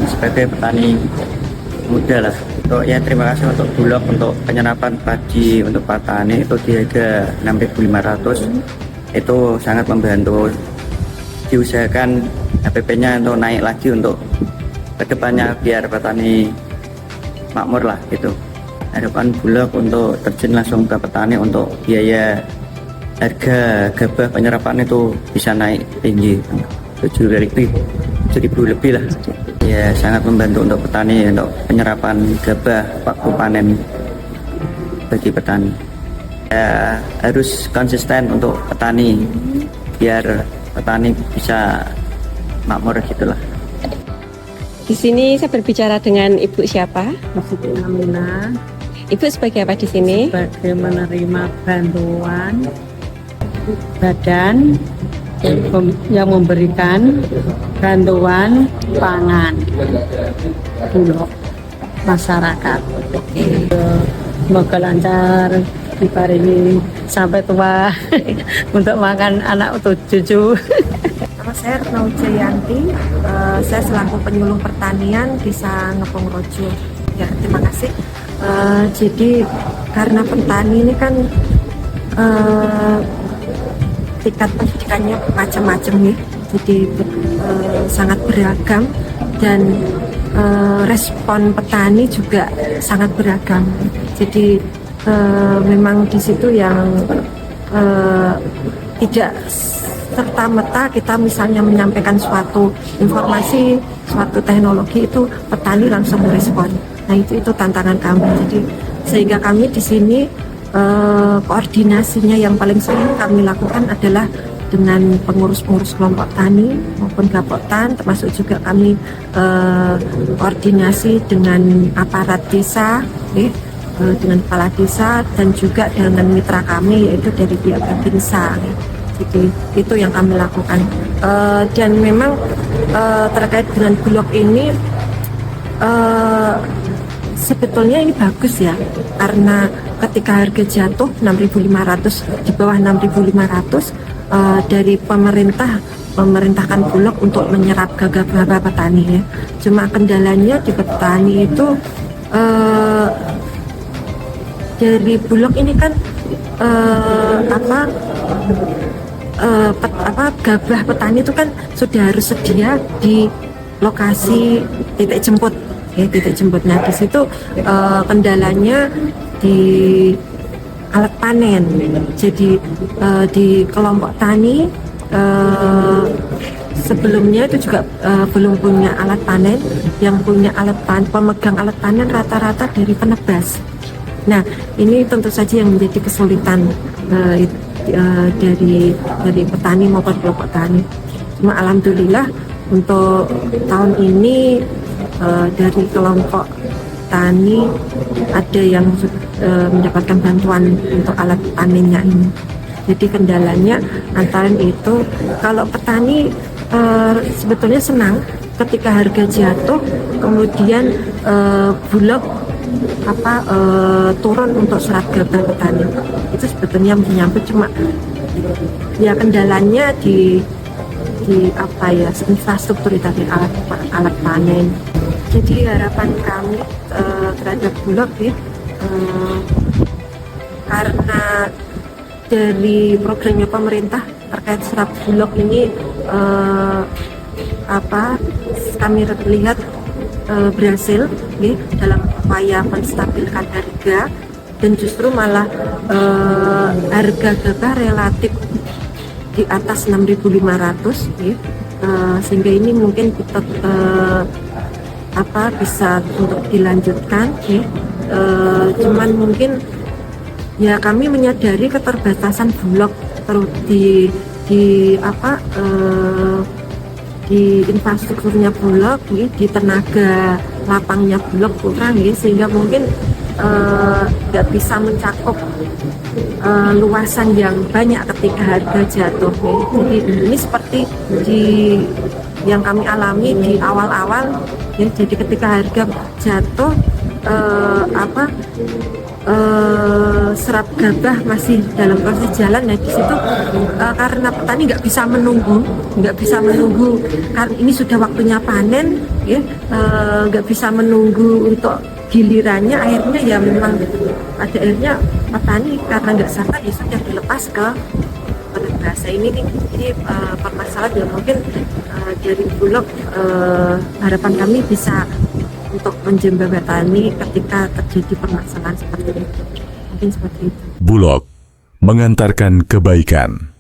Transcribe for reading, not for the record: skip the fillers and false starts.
pengalaman sebagai petani muda lah. Untuk ya terima kasih untuk Bulog untuk penyerapan padi untuk petani itu di harga 6.500, itu sangat membantu. Diusahakan HPP-nya untuk naik lagi untuk kedepannya biar petani makmur lah gitu. Harapan Bulog untuk terjun langsung ke petani untuk biaya harga gabah penyerapan itu bisa naik tinggi 7.000 lebih lah. Ya sangat membantu untuk petani untuk penyerapan gabah waktu panen bagi petani. Ya, harus konsisten untuk petani biar petani bisa makmur gitulah. Di sini saya berbicara dengan Ibu siapa? Siti Aminah, Ibu sebagai apa di sini? sebagai menerima bantuan badan yang memberikan bantuan pangan Bulog masyarakat. Semoga lancar diparingi sampai tua untuk makan anak atau cucu. Nama saya Retno Jayanti, saya selaku penyuluh pertanian Desa Ngepong Rojo. Ya, terima kasih. Jadi karena petani ini kan tingkat pendidikannya macam-macam nih, jadi sangat beragam dan respon petani juga sangat beragam. Jadi memang di situ yang tidak serta-merta kita misalnya menyampaikan suatu informasi, suatu teknologi itu petani langsung merespon. Nah itu tantangan kami. Jadi sehingga kami di sini koordinasinya yang paling sering kami lakukan adalah dengan pengurus-pengurus kelompok tani maupun Gapoktan, termasuk juga kami koordinasi dengan aparat desa, dengan kepala desa dan juga dengan mitra kami yaitu dari pihak Babinsa. Jadi itu yang kami lakukan. Dan memang terkait dengan Bulog ini sebetulnya ini bagus ya, karena ketika harga jatuh 6.500, di bawah 6.500 dari memerintahkan Bulog untuk menyerap gabah petani ya. Cuma kendalanya di petani itu dari Bulog ini kan gabah petani itu kan sudah harus sedia di lokasi titik jemput. Titik jemputnya di situ kendalanya di alat panen. Jadi di kelompok tani sebelumnya itu juga belum punya alat panen. Yang punya pemegang alat panen rata-rata dari penebas. Nah ini tentu saja yang menjadi kesulitan dari petani maupun kelompok tani. Cuma alhamdulillah untuk tahun ini dari kelompok tani ada yang mendapatkan bantuan untuk alat panennya ini. Jadi kendalanya antara itu kalau petani sebetulnya senang ketika harga jatuh kemudian Bulog turun untuk serap gabah petani. Itu sebetulnya menyambut, cuma ya kendalanya di infrastruktur tadi, alat panen. Jadi harapan kami terhadap Bulog ya, karena dari programnya pemerintah terkait serap Bulog ini kami lihat berhasil ya, dalam upaya menstabilkan harga, dan justru malah harga gabah relatif di atas 6.500 ya, sehingga ini mungkin tetap bisa untuk dilanjutkan ya. Cuman mungkin ya kami menyadari keterbatasan Bulog di infrastrukturnya Bulog ya, di tenaga lapangnya Bulog kurang ya, sehingga mungkin nggak bisa mencakup luasan yang banyak ketika harga jatuh ya. Jadi ini seperti yang kami alami di awal-awal ya, jadi ketika harga jatuh serap gabah masih dalam proses jalan. Nah di situ karena petani nggak bisa menunggu karena ini sudah waktunya panen ya, nggak bisa menunggu untuk gilirannya, akhirnya ya memang pada akhirnya petani karena nggak sabar ya sudah dilepas ke penetrasi ini permasalahan yang mungkin dari Bulog harapan kami bisa untuk menjembatani ketika terjadi permasalahan seperti itu, mungkin seperti itu. Bulog mengantarkan kebaikan.